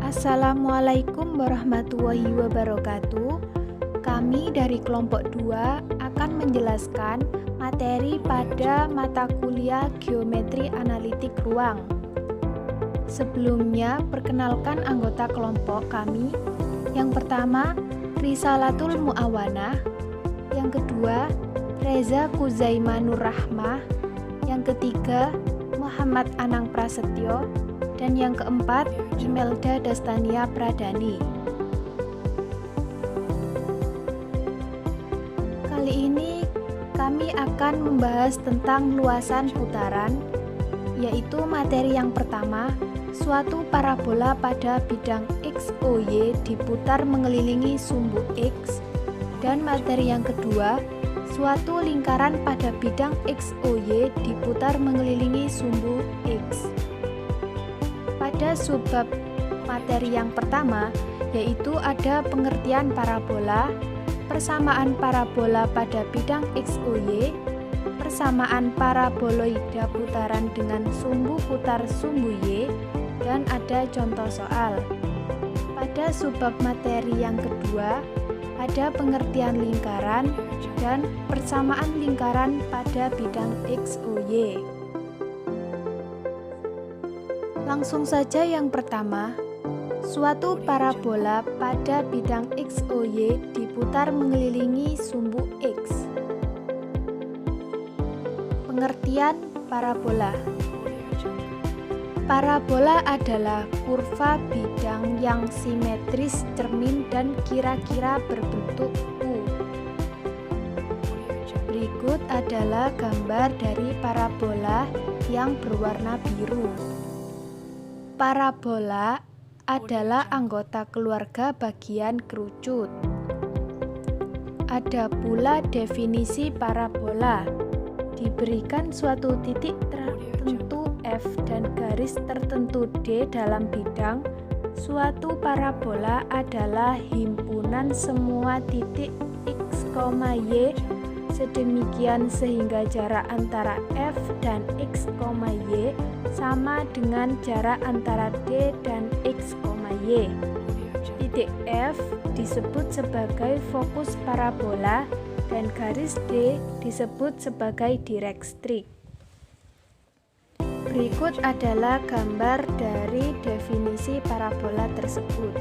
Assalamualaikum warahmatullahi wabarakatuh. Kami dari kelompok 2 akan menjelaskan materi pada mata kuliah Geometri Analitik Ruang. Sebelumnya, perkenalkan anggota kelompok kami. Yang pertama, Risalatul Mu'awanah. Yang kedua, Reza Kuzaima Nur Rahmah. Yang ketiga, Muhammad Anang Prasetyo. Dan yang keempat, Imelda Dastania Pradani. Kali ini kami akan membahas tentang luasan putaran, yaitu materi yang pertama, suatu parabola pada bidang XOY diputar mengelilingi sumbu X, dan materi yang kedua, suatu lingkaran pada bidang XOY diputar mengelilingi sumbu X. Pada subbab materi yang pertama, yaitu ada pengertian parabola, persamaan parabola pada bidang XOY, persamaan paraboloida putaran dengan sumbu putar sumbu Y, dan ada contoh soal. Pada subbab materi yang kedua, ada pengertian lingkaran dan persamaan lingkaran pada bidang XOY. Langsung saja yang pertama, suatu parabola pada bidang XOY diputar mengelilingi sumbu X. Pengertian parabola. Parabola adalah kurva bidang yang simetris, cermin, dan kira-kira berbentuk U. Berikut adalah gambar dari parabola yang berwarna biru. Parabola adalah anggota keluarga bagian kerucut. Ada pula definisi parabola. Diberikan suatu titik tertentu F dan garis tertentu D dalam bidang, suatu parabola adalah himpunan semua titik X, Y sedemikian sehingga jarak antara F dan X, Y sama dengan jarak antara D dan X, Y. Titik F disebut sebagai fokus parabola dan garis D disebut sebagai direkstrik. Berikut adalah gambar dari definisi parabola tersebut.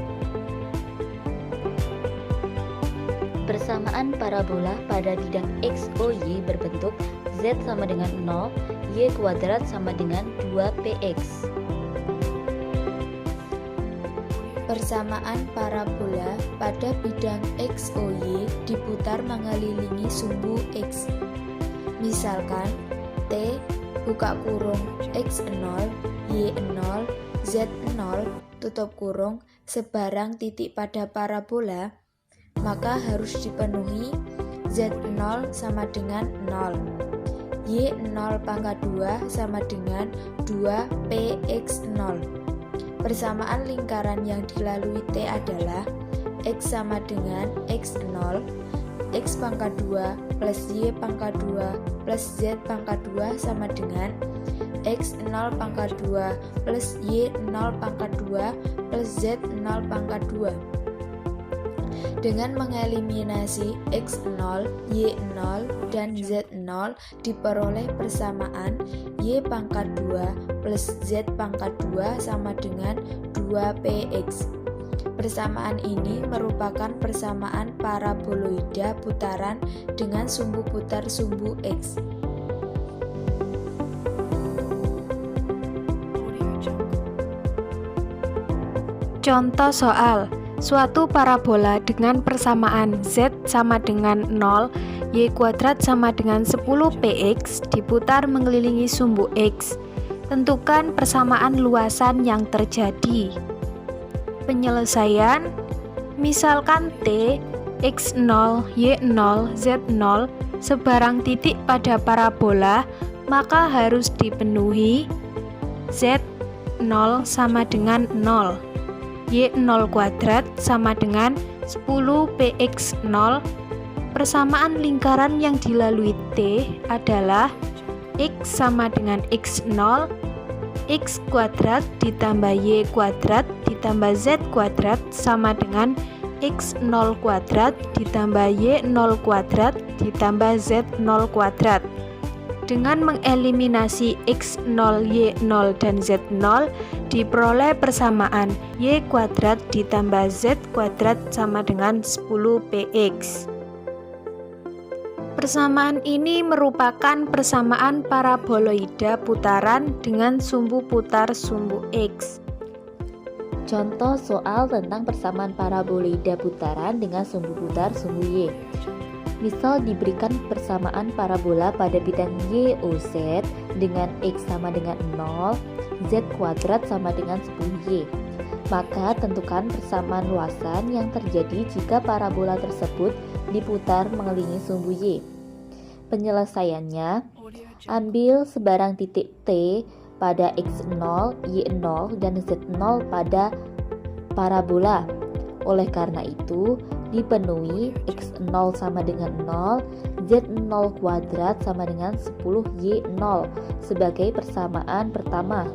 Persamaan parabola pada bidang XOY berbentuk Z sama dengan 0, Y kuadrat sama dengan 2PX. Persamaan parabola pada bidang XOY diputar mengelilingi sumbu X. Misalkan T buka kurung X0, Y0, Z0 tutup kurung sebarang titik pada parabola, maka harus dipenuhi Z0 sama dengan 0, Y0 pangkat 2 sama dengan 2PX0. Persamaan lingkaran yang dilalui T adalah X sama dengan X0, X pangkat 2 plus Y pangkat 2 plus Z pangkat 2 sama dengan X0 pangkat 2 plus Y0 pangkat 2 plus Z0 pangkat 2. Dengan mengeliminasi X0, Y0, dan Z0 diperoleh persamaan Y pangkat 2 plus Z pangkat 2 sama dengan 2PX. Persamaan ini merupakan persamaan paraboloida putaran dengan sumbu putar sumbu X. Contoh soal. Suatu parabola dengan persamaan Z sama dengan 0, Y kuadrat sama dengan 10PX diputar mengelilingi sumbu X. Tentukan persamaan luasan yang terjadi. Penyelesaian, misalkan T, X0, Y0, Z0 sebarang titik pada parabola, maka harus dipenuhi Z0 sama dengan 0, Y0 kuadrat sama dengan 10PX0. Persamaan lingkaran yang dilalui T adalah X sama dengan X0, X kuadrat ditambah Y kuadrat ditambah z kuadrat sama dengan x0 kuadrat ditambah y0 kuadrat ditambah z0 kuadrat. Dengan mengeliminasi x0, y0, dan z0, diperoleh persamaan y kuadrat ditambah z kuadrat sama dengan 10px. Persamaan ini merupakan persamaan paraboloida putaran dengan sumbu putar sumbu x. Contoh soal tentang persamaan paraboloida putaran dengan sumbu putar sumbu y. Misal diberikan persamaan parabola pada bidang YOZ dengan X sama dengan 0, Z kuadrat sama dengan 10Y. Maka tentukan persamaan luasan yang terjadi jika parabola tersebut diputar mengelilingi sumbu Y. Penyelesaiannya, ambil sebarang titik T pada X0, Y0, dan Z0 pada parabola. Oleh karena itu, dipenuhi x0 sama dengan 0, z0 kuadrat sama dengan 10y0 sebagai persamaan pertama.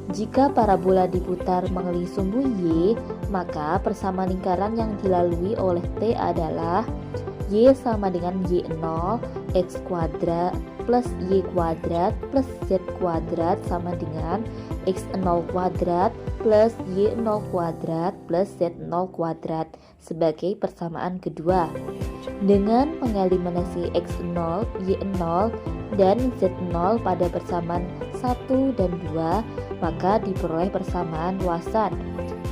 Jika parabola diputar mengelilingi sumbu y, maka persamaan lingkaran yang dilalui oleh T adalah y sama dengan y0 x kuadrat plus y kuadrat plus z kuadrat sama dengan x0 kuadrat plus y0 kuadrat plus z0 kuadrat sebagai persamaan kedua. Dengan mengeliminasi x0, y0, dan z0 pada persamaan 1 dan 2, maka diperoleh persamaan luasan,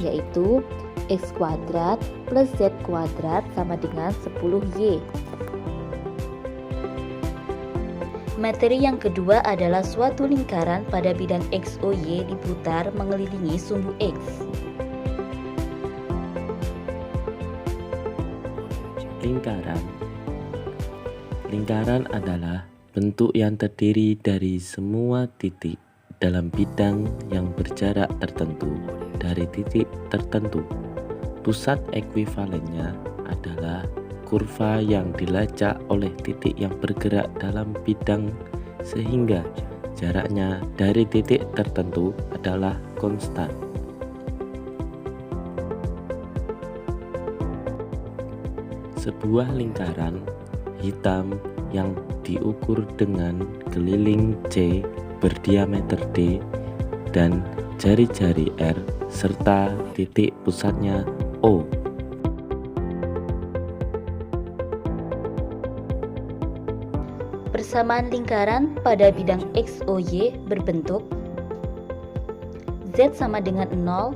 yaitu x kuadrat plus z kuadrat sama dengan 10y. Materi yang kedua adalah suatu lingkaran pada bidang XOY diputar mengelilingi sumbu X. Lingkaran adalah bentuk yang terdiri dari semua titik dalam bidang yang berjarak tertentu dari titik tertentu. Pusat ekuivalennya adalah kurva yang dilacak oleh titik yang bergerak dalam bidang sehingga jaraknya dari titik tertentu adalah konstan. Sebuah lingkaran hitam yang diukur dengan keliling C berdiameter D dan jari-jari R serta titik pusatnya O. Persamaan lingkaran pada bidang XOY berbentuk Z sama dengan 0,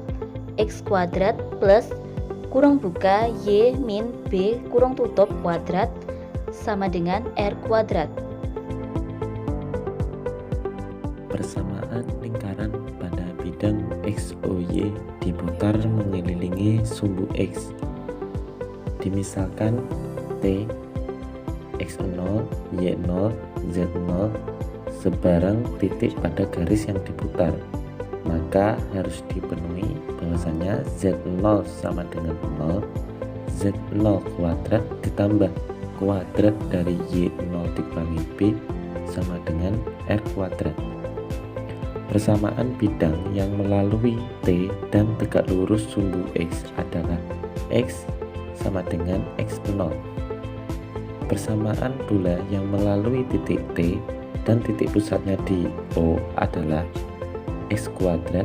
X kuadrat plus kurang buka Y min B kurang tutup kuadrat sama dengan R kuadrat. Persamaan lingkaran pada bidang XOY diputar mengelilingi sumbu X. Dimisalkan T, X0, Y0, Z0 sebarang titik pada garis yang diputar, maka harus dipenuhi bahwasanya Z0 sama dengan 0, Z0 kuadrat ditambah kuadrat dari Y0 dikurangi B sama dengan R kuadrat. Persamaan bidang yang melalui T dan tegak lurus sumbu X adalah X sama dengan X0. Persamaan pula yang melalui titik T dan titik pusatnya di O adalah X kuadrat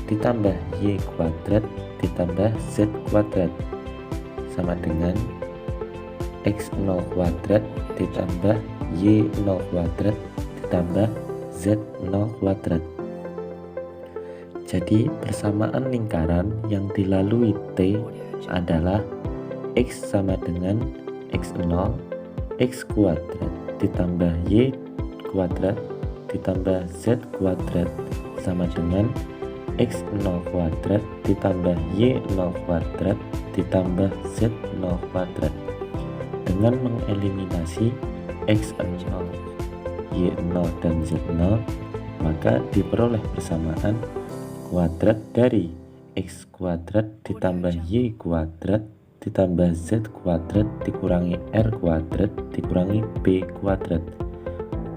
ditambah Y kuadrat ditambah Z kuadrat sama dengan X0 kuadrat ditambah Y0 kuadrat ditambah Z0 kuadrat. Jadi persamaan lingkaran yang dilalui T adalah X sama dengan X0 X kuadrat ditambah Y kuadrat ditambah Z kuadrat sama dengan X0 kuadrat ditambah Y0 kuadrat ditambah Z0 kuadrat. Dengan mengeliminasi X0, Y0, dan Z0, maka diperoleh persamaan kuadrat dari X kuadrat ditambah Y kuadrat ditambah Z kuadrat dikurangi R kuadrat dikurangi B kuadrat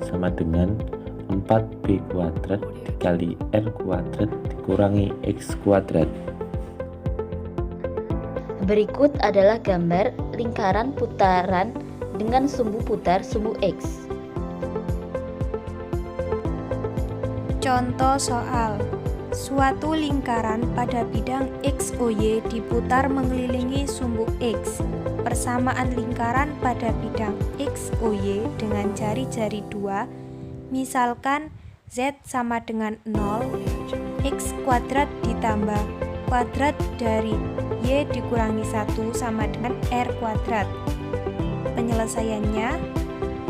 sama dengan 4B kuadrat dikali R kuadrat dikurangi X kuadrat. Berikut adalah gambar lingkaran putaran dengan sumbu putar sumbu X. Contoh soal. Suatu lingkaran pada bidang XOY diputar mengelilingi sumbu X. Persamaan lingkaran pada bidang XOY dengan jari-jari 2, misalkan Z sama dengan 0, X kuadrat ditambah kuadrat dari Y dikurangi 1 sama dengan R kuadrat. Penyelesaiannya,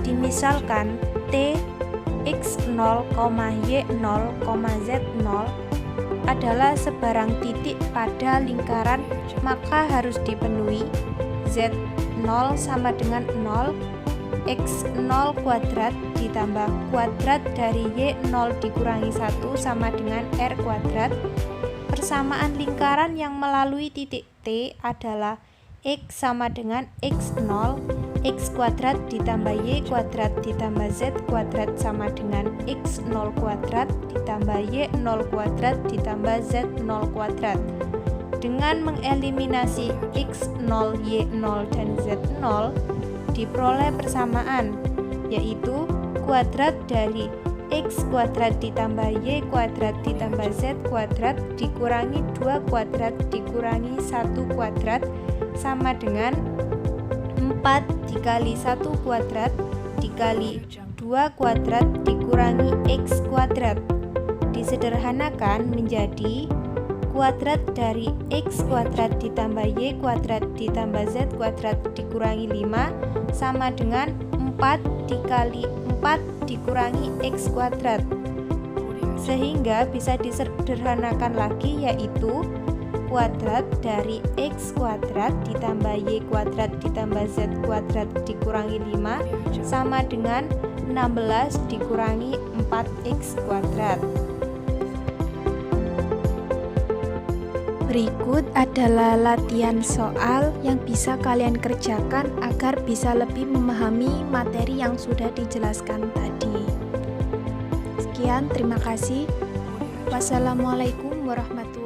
dimisalkan T X0, Y0, Z0 adalah sebarang titik pada lingkaran, maka harus dipenuhi Z0 sama dengan 0, X0 kuadrat ditambah kuadrat dari Y0 dikurangi 1 sama dengan R kuadrat. Persamaan lingkaran yang melalui titik T adalah X sama dengan X0, X kuadrat ditambah Y kuadrat ditambah Z kuadrat sama dengan X0 kuadrat ditambah Y0 kuadrat ditambah Z0 kuadrat. Dengan mengeliminasi X0, Y0, dan Z0, diperoleh persamaan, yaitu kuadrat dari X kuadrat ditambah Y kuadrat ditambah Z kuadrat dikurangi 2 kuadrat dikurangi 1 kuadrat sama dengan 4 dikali 1 kuadrat dikali 2 kuadrat dikurangi X kuadrat. Disederhanakan menjadi kuadrat dari X kuadrat ditambah Y kuadrat ditambah Z kuadrat dikurangi 5 sama dengan 4 dikali 4 dikurangi X kuadrat, sehingga bisa disederhanakan lagi, yaitu kuadrat dari X kuadrat ditambah Y kuadrat ditambah Z kuadrat dikurangi 5 sama dengan 16 dikurangi 4X kuadrat. Berikut adalah latihan soal yang bisa kalian kerjakan agar bisa lebih memahami materi yang sudah dijelaskan tadi. Sekian, terima kasih. Wassalamualaikum warahmatullahi wabarakatuh.